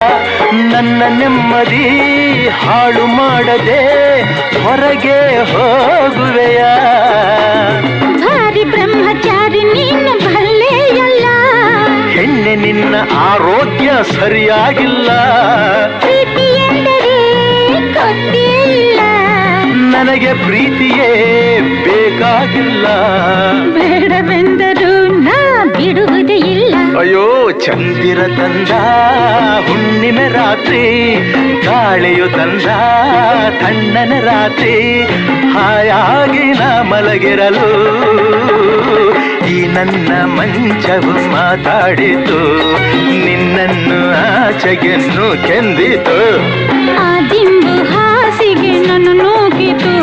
ನನ್ನ ನೆಮ್ಮದಿ ಹಾಳು ಮಾಡದೆ ಹೊರಗೆ ಹೋಗುವೆಯ. ಭಾರಿ ಬ್ರಹ್ಮಚಾರಿ ನೀನು ಭಲ್ಲೆಯಲ್ಲ. ಹೆಣ್ಣೆ ನಿನ್ನ ಆರೋಗ್ಯ ಸರಿಯಾಗಿಲ್ಲ. ಪ್ರೀತಿ ಎಂದರೆ ಗೊತ್ತಿಲ್ಲ. ನನಗೆ ಪ್ರೀತಿಯೇ ಬೇಕಾಗಿಲ್ಲ. ಬೇಡವೆಂದರೂ ನಾ ಬಿಡುವುದೇ ಇಲ್ಲ. ಅಯ್ಯೋ ಚಂದಿರ ತಂದ ಹುಣ್ಣಿಮೆ ರಾತ್ರಿ, ಗಾಳಿಯು ತಂದ ತಣ್ಣನ ರಾತ್ರಿ, ಹಾಯಾಗಿ ನಾ ಮಲಗಿರಲು ಈ ನನ್ನ ಮಂಚವು ಮಾತಾಡಿತು, ನಿನ್ನನ್ನು ಆಚೆಗೆನ್ನು ಕೆಂದಿತು. ಆ ದಿಂಬು ಹಾಸಿಗೆ ನನ್ನ ನೂಕಿತು,